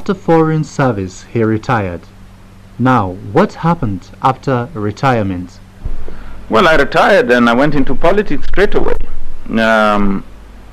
After foreign service, he retired. Now, what happened after retirement? Well, I retired and I went into politics straight away.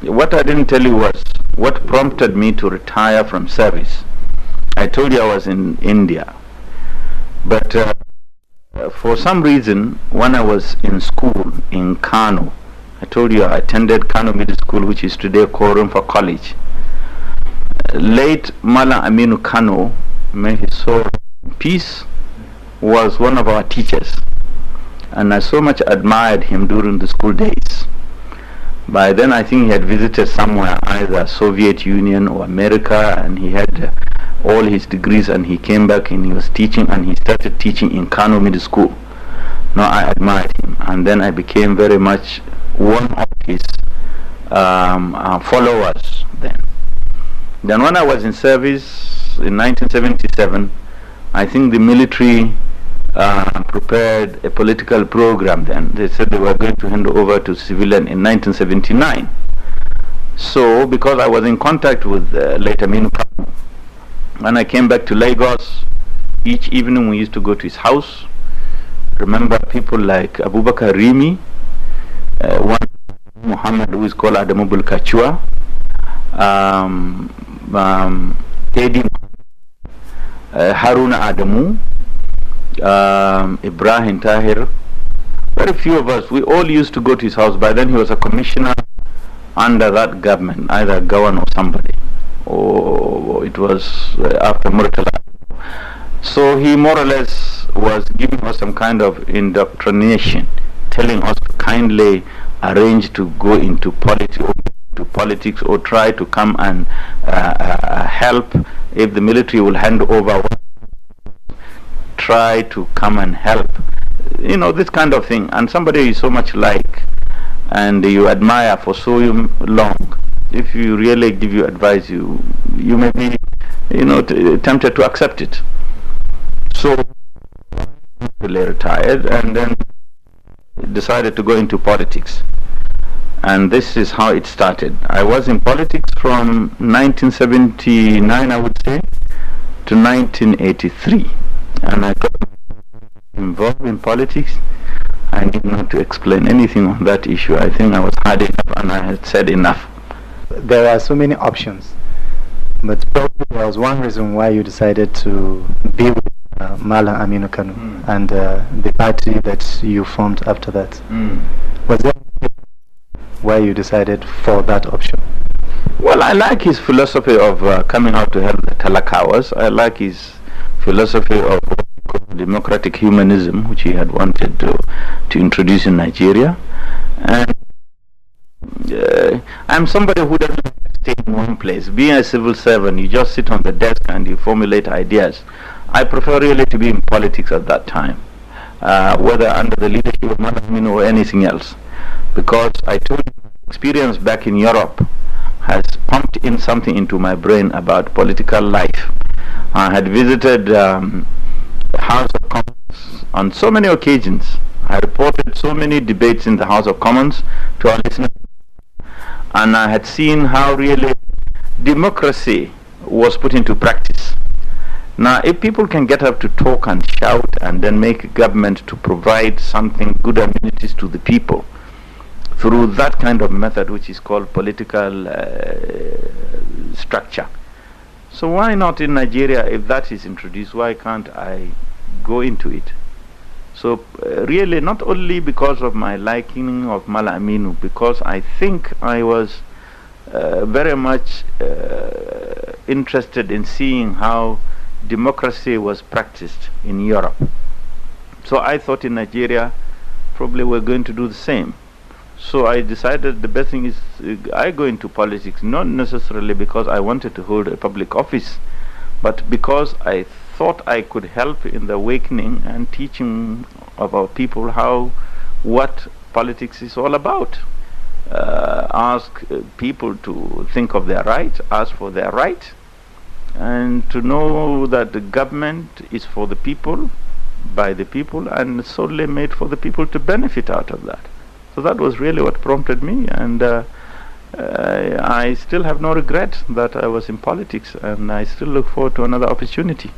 What I didn't tell you was what prompted me to retire from service. I told you I was in India. But for some reason, when I was in school in Kano, I told you I attended Kano Middle School, which is today Quorum for College. Late Mala Aminu Kano, may his soul in peace, was one of our teachers. And I so much admired him during the school days. By then I think he had visited somewhere, either Soviet Union or America, and he had all his degrees, and he came back and he was teaching, and he started teaching in Kano Middle School. Now I admired him, and then I became very much one of his followers then. Then when I was in service in 1977, I think the military prepared a political program then. They said they were going to hand over to civilian in 1979. So because I was in contact with late Aminu Kano, when I came back to Lagos, each evening we used to go to his house. Remember people like Abubakar Rimi, one Muhammad who is called Adamubul Kachua, Teddy, Haruna Adamu, Ibrahim Tahir. Very few of us, we all used to go to his house. By then he was a commissioner under that government, either Gawan or somebody, or it was after Murtala. So he more or less was giving us some kind of indoctrination, telling us to kindly arrange to go into politics or try to come and help. If the military will hand over, try to come and help, you know, this kind of thing. And somebody you so much like and you admire for so long, if you really give you advice, you may be, you know, tempted to accept it. So I retired and then decided to go into politics, and this is how it started. I was in politics from 1979, I would say, to 1983, and I got involved in politics. I need not to explain anything on that issue. I think I was hard enough and I had said enough. There are so many options, but probably there was one reason why you decided to be with Mala Aminu Kano and the party that you formed after that. Was there why you decided for that option? Well, I like his philosophy of coming out to help the Talakawas. I like his philosophy of democratic humanism, which he had wanted to introduce in Nigeria. And I'm somebody who doesn't stay in one place. Being a civil servant, you just sit on the desk and you formulate ideas. I prefer really to be in politics at that time, whether under the leadership of Aminu or anything else, because I told you, experience back in Europe has pumped in something into my brain about political life. I had visited the House of Commons on so many occasions. I reported so many debates in the House of Commons to our listeners, and I had seen how really democracy was put into practice. Now, if people can get up to talk and shout and then make government to provide something, good amenities to the people through that kind of method, which is called political structure. So why not in Nigeria, if that is introduced, why can't I go into it? So really not only because of my liking of Mala Aminu, because I think I was very much interested in seeing how democracy was practiced in Europe. So I thought in Nigeria probably we're going to do the same. So I decided the best thing is I go into politics, not necessarily because I wanted to hold a public office, but because I thought I could help in the awakening and teaching of our people what politics is all about. Ask people to think of their right, ask for their right, and to know that the government is for the people, by the people, and solely made for the people to benefit out of that. So that was really what prompted me, and I still have no regret that I was in politics, and I still look forward to another opportunity.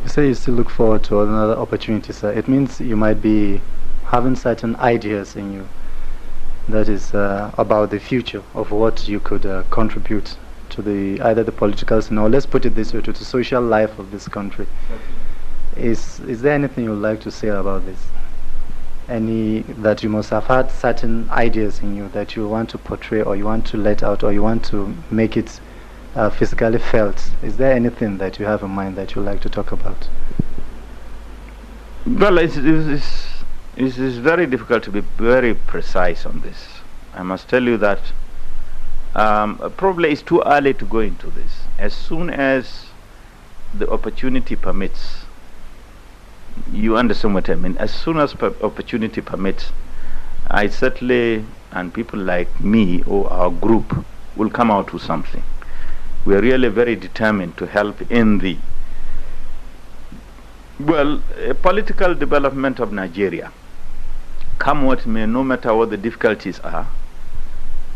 You say you still look forward to another opportunity, sir. It means you might be having certain ideas in you that is about the future of what you could contribute to the either the political scene, or let's put it this way, to the social life of this country. Okay. Is there anything you would like to say about this? Any that you must have had certain ideas in you that you want to portray, or you want to let out, or you want to make it physically felt? Is there anything that you have in mind that you like to talk about? Well, it's very difficult to be very precise on this. I must tell you that probably it's too early to go into this. As soon as the opportunity permits, you understand what I mean. As soon as opportunity permits, I certainly, and people like me or our group, will come out with something. We are really very determined to help in the political development of Nigeria. Come what may, no matter what the difficulties are,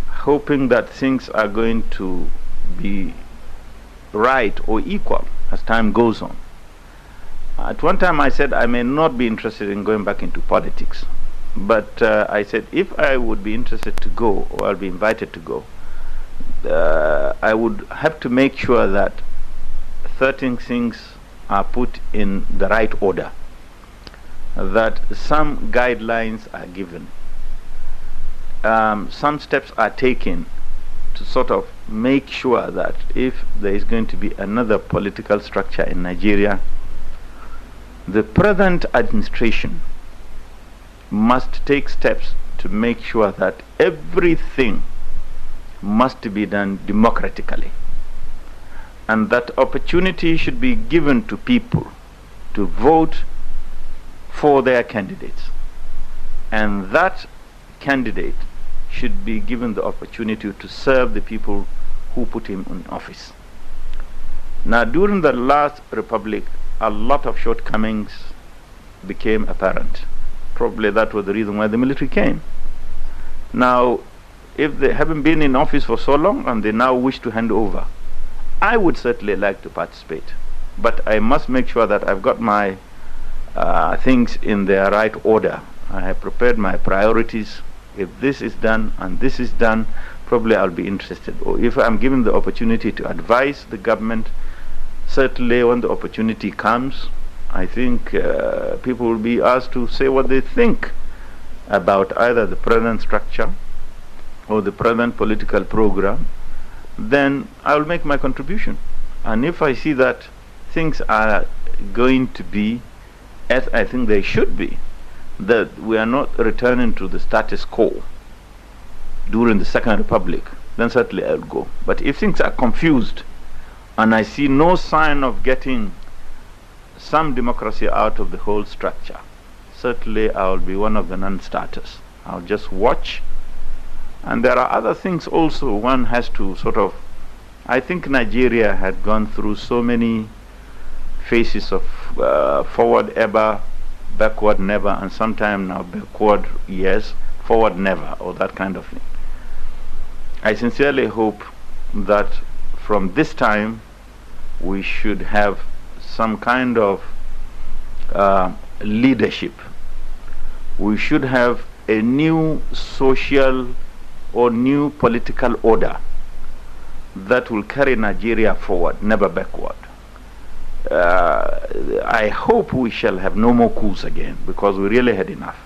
hoping that things are going to be right or equal as time goes on. At one time I said I may not be interested in going back into politics, but I said if I would be interested to go, or I'll be invited to go, I would have to make sure that certain things are put in the right order, that some guidelines are given, some steps are taken to sort of make sure that if there is going to be another political structure in Nigeria, the present administration must take steps to make sure that everything must be done democratically, and that opportunity should be given to people to vote for their candidates, and that candidate should be given the opportunity to serve the people who put him in office. Now, during the last republic, a lot of shortcomings became apparent. Probably that was the reason why the military came. Now, if they haven't been in office for so long and they now wish to hand over, I would certainly like to participate, but I must make sure that I've got my things in their right order. I have prepared my priorities. If this is done and this is done, probably I'll be interested. Or if I'm given the opportunity to advise the government, certainly when the opportunity comes, I think people will be asked to say what they think about either the present structure or the present political program. Then I will make my contribution. And if I see that things are going to be as I think they should be, that we are not returning to the status quo during the Second Republic, then certainly I'll go. But if things are confused and I see no sign of getting some democracy out of the whole structure, certainly I'll be one of the non-starters. I'll just watch. And there are other things also one has to sort of, I think Nigeria had gone through so many phases of forward ever, backward never, and sometime now backward yes, forward never, or that kind of thing. I sincerely hope that from this time we should have some kind of leadership. We should have a new social or new political order that will carry Nigeria forward, never backward. I hope we shall have no more coups again, because we really had enough.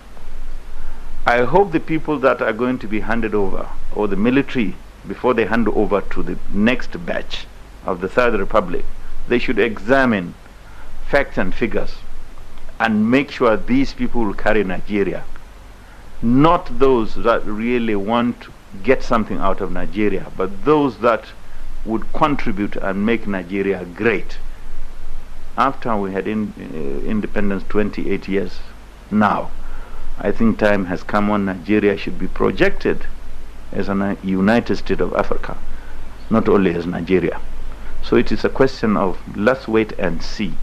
I hope the people that are going to be handed over, or the military, before they hand over to the next batch of the Third Republic, they should examine facts and figures and make sure these people will carry Nigeria, not those that really want to get something out of Nigeria, but those that would contribute and make Nigeria great. After we had independence 28 years now, I think time has come when Nigeria should be projected as a United States of Africa, not only as Nigeria. So it is a question of let's wait and see.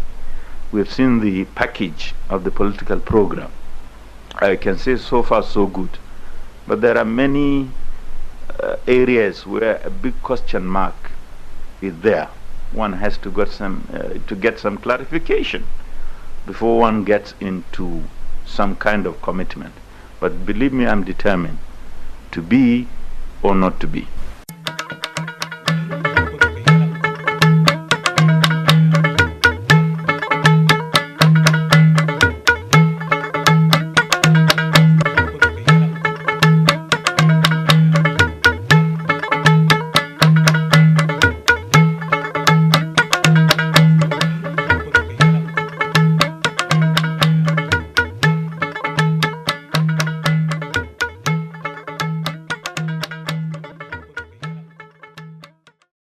We've seen the package of the political program. I can say so far so good, but there are many areas where a big question mark is there. One has to get some clarification before one gets into some kind of commitment. But believe me, I'm determined to be or not to be.